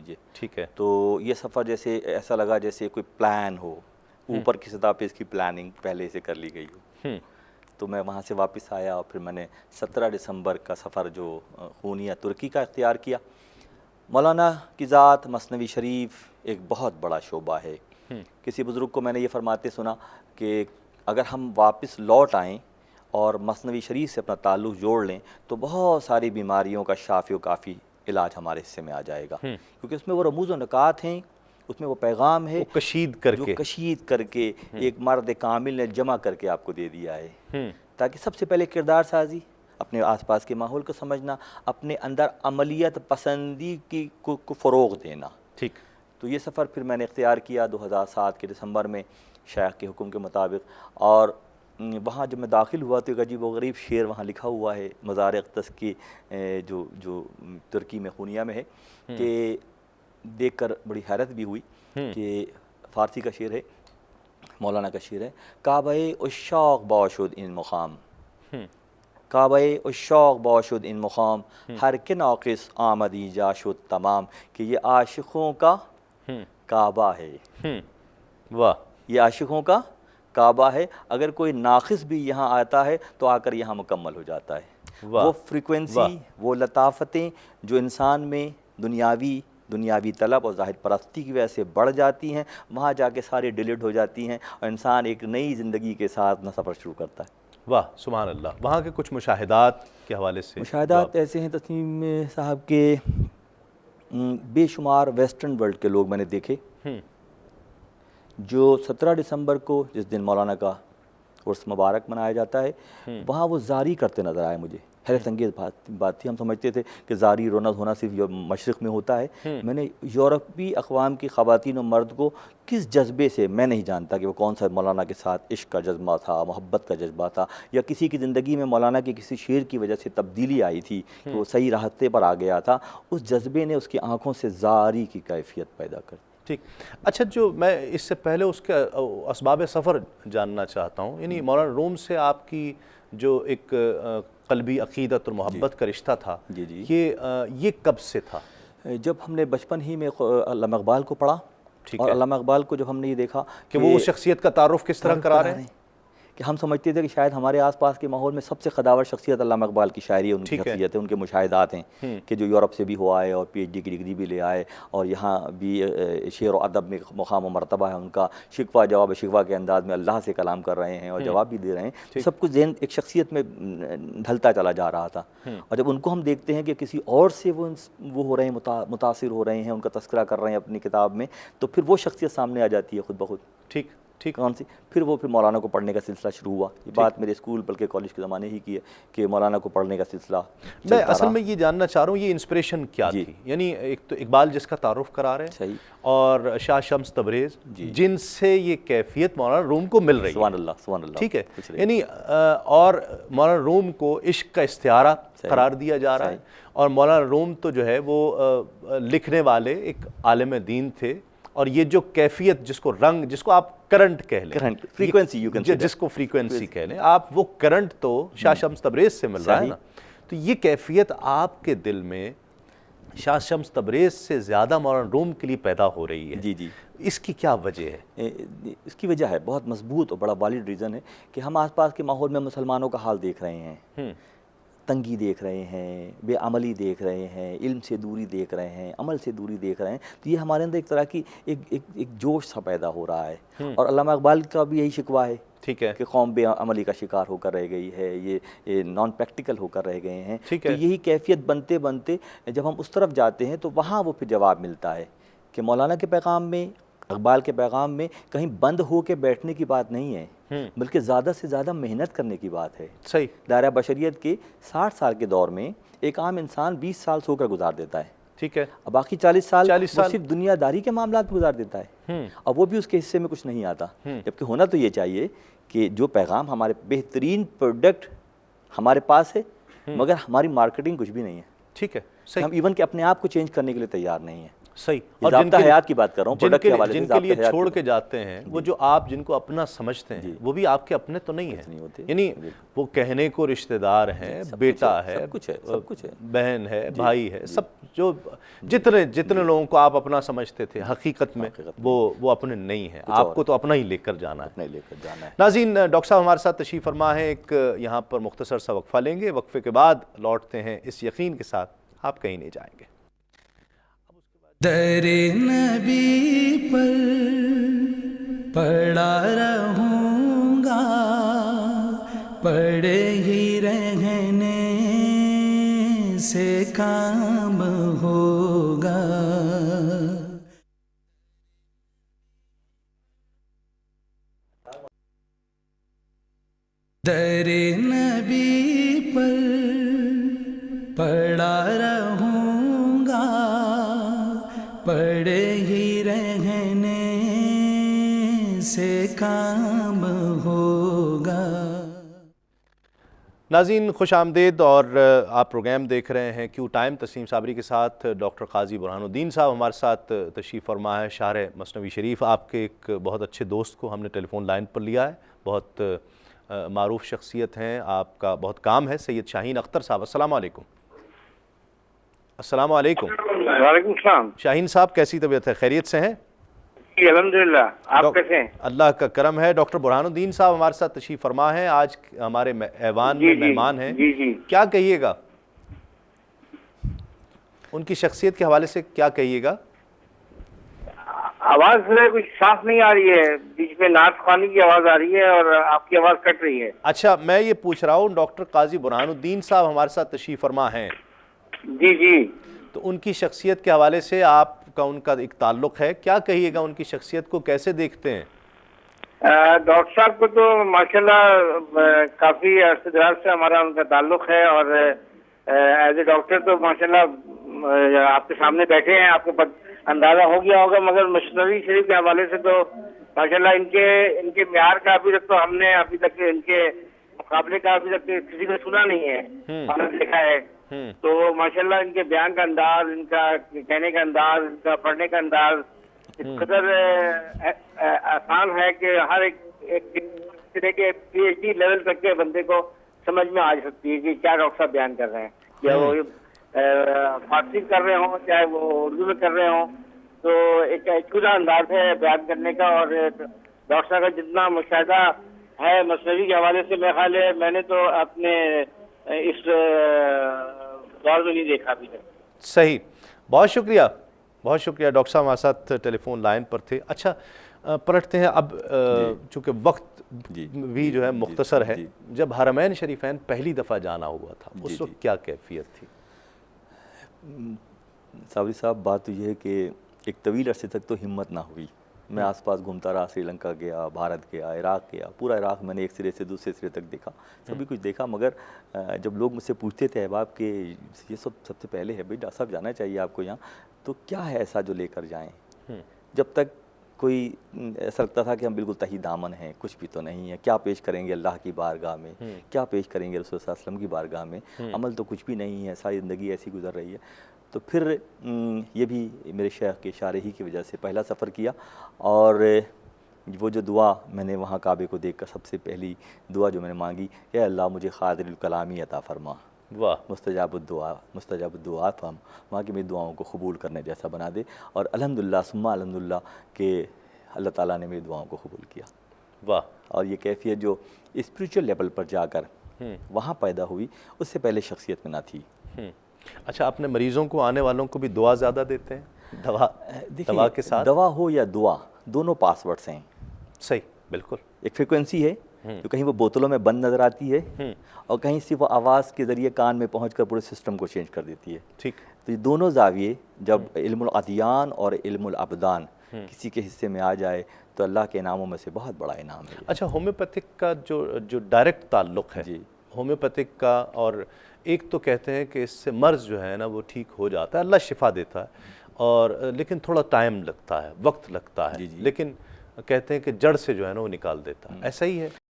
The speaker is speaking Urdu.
کیجئے. ٹھیک ہے. تو یہ سفر جیسے ایسا لگا جیسے کوئی پلان ہو, اوپر کی سطح پہ اس کی پلاننگ پہلے سے کر لی گئی ہو. تو میں وہاں سے واپس آیا اور پھر میں نے 17 دسمبر کا سفر جو خونیہ ترکی کا اختیار کیا. مولانا کی ذات مثنوی شریف ایک بہت بڑا شعبہ ہے. کسی بزرگ کو میں نے یہ فرماتے سنا کہ اگر ہم واپس لوٹ آئیں اور مثنوی شریف سے اپنا تعلق جوڑ لیں تو بہت ساری بیماریوں کا شافی و کافی علاج ہمارے حصے میں آ جائے گا, کیونکہ اس میں وہ رموز و نکات ہیں, اس میں وہ پیغام ہے کشید کر کے ایک مرد کامل نے جمع کر کے آپ کو دے دیا ہے, تاکہ سب سے پہلے کردار سازی, اپنے آس پاس کے ماحول کو سمجھنا, اپنے اندر عملیت پسندی کی کو فروغ دینا. ٹھیک. تو یہ سفر پھر میں نے اختیار کیا 2007 کے دسمبر میں شیخ کے حکم کے مطابق, اور وہاں جب میں داخل ہوا تو ایک عجیب و غریب شعر وہاں لکھا ہوا ہے مزار اقدس کی جو ترکی میں خونیہ میں ہے, کہ دیکھ کر بڑی حیرت بھی ہوئی کہ فارسی کا شعر ہے, مولانا کا شعر ہے, کعبہ عشاق باشد ان مقام, کعبہ عشاق باشد ان مقام, ہر کہ ناقص آمدی جا شد تمام, کہ یہ عاشقوں کا کعبہ ہے. واہ. یہ عاشقوں کا کعبہ ہے, اگر کوئی ناقص بھی یہاں آتا ہے تو آ کر یہاں مکمل ہو جاتا ہے. وہ فریکوینسی, وہ لطافتیں جو انسان میں دنیاوی طلب اور ظاہر پرستی کی وجہ سے بڑھ جاتی ہیں, وہاں جا کے سارے ڈیلیٹ ہو جاتی ہیں اور انسان ایک نئی زندگی کے ساتھ اپنا سفر شروع کرتا ہے. واہ سبحان اللہ. وہاں کے کچھ مشاہدات کے حوالے سے؟ مشاہدات ایسے ہیں تسنیم صاحب کے بے شمار ویسٹرن ورلڈ کے لوگ میں نے دیکھے جو 17 دسمبر کو جس دن مولانا کا عرس مبارک منایا جاتا ہے وہاں وہ زاری کرتے نظر آئے مجھے. حیرت انگیز بات تھی, ہم سمجھتے تھے کہ زاری رونق ہونا صرف مشرق میں ہوتا ہے. میں نے یورپی اقوام کی خواتین و مرد کو کس جذبے سے, میں نہیں جانتا کہ وہ کون سا مولانا کے ساتھ عشق کا جذبہ تھا, محبت کا جذبہ تھا, یا کسی کی زندگی میں مولانا کی کسی شعر کی وجہ سے تبدیلی آئی تھی کہ وہ صحیح راستے پر آ گیا تھا, اس جذبے نے اس کی آنکھوں سے زاری کی کیفیت پیدا کر دی. ٹھیک. اچھا, جو میں اس سے پہلے اس کے اسباب سفر جاننا چاہتا ہوں, یعنی مولانا روم سے آپ کی جو ایک قلبی عقیدت اور محبت کا رشتہ تھا, یہ کب سے تھا؟ جب ہم نے بچپن ہی میں علامہ اقبال کو پڑھا, اور علامہ اقبال کو جب ہم نے یہ دیکھا کہ وہ اس شخصیت کا تعارف کس طرح کرا رہے ہیں, کہ ہم سمجھتے تھے کہ شاید ہمارے آس پاس کے ماحول میں سب سے خداور شخصیت علامہ اقبال کی شاعری, ان کی شخصیت ہے, ان کے مشاہدات ہیں کہ جو یورپ سے بھی ہوا ہے اور پی ایچ ڈی کی ڈگری بھی لے آئے, اور یہاں بھی شعر و ادب میں مقام و مرتبہ ہے ان کا, شکوہ جواب شکوہ کے انداز میں اللہ سے کلام کر رہے ہیں اور جواب بھی دے رہے ہیں. سب کچھ ذہن ایک شخصیت میں ڈھلتا چلا جا رہا تھا, اور جب ان کو ہم دیکھتے ہیں کہ کسی اور سے وہ ہو رہے ہیں, متاثر ہو رہے ہیں, ان کا تذکرہ کر رہے ہیں اپنی کتاب میں, تو پھر وہ شخصیت سامنے آ جاتی ہے خود بخود. ٹھیک. کون سی؟ پھر مولانا کو پڑھنے کا سلسلہ شروع ہوا. یہ بات میرے اسکول بلکہ کالج کے زمانے ہی کی ہے کہ مولانا کو پڑھنے کا سلسلہ. میں اصل میں یہ جاننا چاہ رہا ہوں یہ انسپریشن کیا تھی, یعنی ایک تو اقبال جس کا تعارف کرا رہے ہیں, صحیح, اور شاہ شمس تبریز جن سے یہ کیفیت مولانا روم کو مل رہی ہے. سبحان اللہ, سبحان اللہ. ٹھیک ہے, یعنی اور مولانا روم کو عشق کا استعارہ قرار دیا جا رہا ہے, اور مولانا روم تو جو ہے وہ لکھنے والے ایک عالم دین تھے, اور یہ جو کیفیت جس کو رنگ, جس کو آپ کرنٹ کہہ لیں, جس کو فریکوینسی کہہ لیں آپ, وہ کرنٹ تو شاہ شمس تبریز سے مل رہا ہے نا. تو یہ کیفیت آپ کے دل میں شاہ شمس تبریز سے زیادہ مولانا روم کے لیے پیدا ہو رہی ہے. جی. اس کی کیا وجہ ہے؟ اس کی وجہ ہے بہت مضبوط اور بڑا والڈ ریزن ہے کہ ہم آس پاس کے ماحول میں مسلمانوں کا حال دیکھ رہے ہیں, تنگی دیکھ رہے ہیں, بے عملی دیکھ رہے ہیں, علم سے دوری دیکھ رہے ہیں, عمل سے دوری دیکھ رہے ہیں. تو یہ ہمارے اندر ایک طرح کی ایک جوش سا پیدا ہو رہا ہے, اور علامہ اقبال کا بھی یہی شکوہ ہے. ٹھیک ہے, کہ قوم بے عملی کا شکار ہو کر رہ گئی ہے, یہ نان پریکٹیکل ہو کر رہ گئے ہیں. تو یہی کیفیت بنتے بنتے جب ہم اس طرف جاتے ہیں تو وہاں وہ پھر جواب ملتا ہے کہ مولانا کے پیغام میں, اقبال کے پیغام میں کہیں بند ہو کے بیٹھنے کی بات نہیں ہے, بلکہ زیادہ سے زیادہ محنت کرنے کی بات ہے. صحیح. دائرہ بشریت کے 60 سال کے دور میں ایک عام انسان 20 سال سو کر گزار دیتا ہے. ٹھیک ہے, اب باقی 40 سال وہ صرف دنیا داری کے معاملات میں گزار دیتا ہے, اور وہ بھی اس کے حصے میں کچھ نہیں آتا. جبکہ ہونا تو یہ چاہیے کہ جو پیغام ہمارے بہترین پروڈکٹ ہمارے پاس ہے, مگر ہماری مارکیٹنگ کچھ بھی نہیں ہے. ٹھیک ہے, ہم ایون کہ اپنے آپ کو چینج کرنے کے لیے تیار نہیں ہیں. صحیح. اور ضابطہ حیات کی بات کر رہا ہوں, پروڈکٹ کے حوالے سے جن کے لیے چھوڑ کے جاتے ہیں, وہ جو آپ جن کو اپنا سمجھتے ہیں وہ بھی آپ کے اپنے تو نہیں ہیں, یعنی وہ کہنے کو رشتہ دار ہیں, بیٹا ہے, بہن ہے, بھائی ہے, سب جو جتنے لوگوں کو آپ اپنا سمجھتے تھے حقیقت میں وہ اپنے نہیں ہیں, آپ کو تو اپنا ہی لے کر جانا ہے. ناظرین, ڈاکٹر صاحب ہمارے ساتھ تشریف فرما ہے, ایک یہاں پر مختصر سا وقفہ لیں گے, وقفے کے بعد لوٹتے ہیں اس یقین کے ساتھ آپ کہیں نہیں جائیں گے. در نبی پر پڑا رہوں گا, پڑے ہی رہنے سے کام ہوگا. در نبی پر پڑا رہوں گا, پڑے ہی رہنے سے کام ہوگا. ناظرین خوش آمدید, اور آپ پروگرام دیکھ رہے ہیں کیو ٹائم. تسلیم صابری کے ساتھ ڈاکٹر قاضی برہان الدین صاحب ہمارے ساتھ تشریف فرما ہے. شارح مثنوی شریف, آپ کے ایک بہت اچھے دوست کو ہم نے ٹیلی فون لائن پر لیا ہے, بہت معروف شخصیت ہیں, آپ کا بہت کام ہے. سید شاہین اختر صاحب, السلام علیکم. السلام علیکم. وعلیکم السلام. شاہین صاحب کیسی طبیعت ہے, خیریت سے ہیں؟ جی الحمدللہ, آپ کیسے ہیں؟ اللہ کا کرم ہے. ڈاکٹر برہان الدین صاحب ہمارے ساتھ تشریف فرما ہیں, آج ہمارے ایوان میں مہمان ہیں. جی جی, کیا کہیے گا ان کی شخصیت کے حوالے سے, کیا کہیے گا؟ آواز کچھ صاف نہیں آ رہی ہے, بیچ میں نعت خوانی کی آواز آ رہی ہے اور آپ کی آواز کٹ رہی ہے. اچھا, میں یہ پوچھ رہا ہوں, ڈاکٹر قاضی برہان الدین صاحب ہمارے ساتھ تشریف فرما ہیں. جی جی, تو ان کی شخصیت کے حوالے سے آپ کا ان کا ایک تعلق ہے, کیا کہیے گا, ان کی شخصیت کو کیسے دیکھتے ہیں؟ ڈاکٹر صاحب کو تو ماشاءاللہ کافی عرصے دراز سے ہمارا ان کا تعلق ہے, اور ایز اے ڈاکٹر تو ماشاءاللہ آپ کے سامنے بیٹھے ہیں, آپ کو اندازہ ہو گیا ہوگا, مگر مثنوی شریف کے حوالے سے تو ماشاءاللہ ان کے معیار کا ابھی تک تو ہم نے ابھی تک ان کے مقابلے کا ابھی تک کسی کو سنا نہیں ہے اور دیکھا ہے. تو ماشاءاللہ ان کے بیان کا انداز, ان کا کہنے کا انداز, ان کا پڑھنے کا انداز اس قدر آسان ہے کہ ہر ایک طرح کے پی ایچ ڈی لیول تک کے بندے کو سمجھ میں آ سکتی ہے کہ کیا ڈاکٹر صاحب بیان کر رہے ہیں, یا وہ فارسی کر رہے ہوں چاہے وہ اردو میں کر رہے ہوں. تو ایک چھوٹا انداز ہے بیان کرنے کا, اور ڈاکٹر صاحب کا جتنا مشاہدہ ہے مثنوی کے حوالے سے میرا خیال ہے میں نے تو اپنے اس دور میں نہیں دیکھا ابھی تک. صحیح, بہت شکریہ, بہت شکریہ. ڈاکٹر صاحب ہمارے ساتھ ٹیلی فون لائن پر تھے. اچھا, پلٹتے ہیں اب, چونکہ وقت بھی جو ہے مختصر ہے. جب حرمین شریفین پہلی دفعہ جانا ہوا تھا اس وقت کیا کیفیت تھی؟ صابری صاحب, بات تو یہ ہے کہ ایک طویل عرصے تک تو ہمت نہ ہوئی. میں آس پاس گھومتا رہا, سری لنکا گیا, بھارت گیا, عراق گیا, پورا عراق میں نے ایک سرے سے دوسرے سرے تک دیکھا, سبھی کچھ دیکھا. مگر جب لوگ مجھ سے پوچھتے تھے احباب کہ یہ سب سے پہلے ہے بھائی ڈاکٹر صاحب جانا چاہیے آپ کو یہاں, تو کیا ہے ایسا جو لے کر جائیں؟ جب تک کوئی ایسا لگتا تھا کہ ہم بالکل تہی دامن ہیں, کچھ بھی تو نہیں ہے, کیا پیش کریں گے اللہ کی بارگاہ میں, کیا پیش کریں گے رسول صلی اللہ علیہ وسلم کی بارگاہ میں, عمل تو کچھ بھی نہیں ہے, ساری زندگی ایسی گزر رہی ہے. تو پھر یہ بھی میرے شیخ کے اشارے ہی کی وجہ سے پہلا سفر کیا, اور وہ جو دعا میں نے وہاں کعبے کو دیکھ کر سب سے پہلی دعا جو میں نے مانگی, اے اللہ مجھے قادر الکلامی عطا فرما, مستجاب الدعا فہم, وہاں کی میری دعاؤں کو قبول کرنے جیسا بنا دے. اور الحمدللہ ثم الحمدللہ کہ اللہ تعالیٰ نے میری دعاؤں کو قبول کیا. واہ. اور یہ کیفیت جو اسپریچول لیول پر جا کر وہاں پیدا ہوئی, اس سے پہلے شخصیت میں نہ تھی. اچھا, اپنے مریضوں کو, آنے والوں کو بھی دعا زیادہ دیتے ہیں, دوا کے ساتھ؟ دوا ہو یا دعا, دونوں پاس ورڈز ہیں. صحیح, بالکل. ایک فریکوینسی ہے جو کہیں وہ بوتلوں میں بند نظر آتی ہے, اور کہیں صرف وہ آواز کے ذریعے کان میں پہنچ کر پورے سسٹم کو چینج کر دیتی ہے. ٹھیک. تو یہ دونوں زاویے جب علم الادیان اور علم الابدان کسی کے حصے میں آ جائے تو اللہ کے انعاموں میں سے بہت بڑا انعام ہے. اچھا, ہومیوپیتھک کا جو ڈائریکٹ تعلق ہے, ہومیوپیتھک کا, اور ایک تو کہتے ہیں کہ اس سے مرض جو ہے نا وہ ٹھیک ہو جاتا ہے, اللہ شفا دیتا ہے, اور لیکن تھوڑا ٹائم لگتا ہے, وقت لگتا ہے, لیکن کہتے ہیں کہ جڑ سے جو ہے نا وہ نکال دیتا ہے. ایسا ہی ہے؟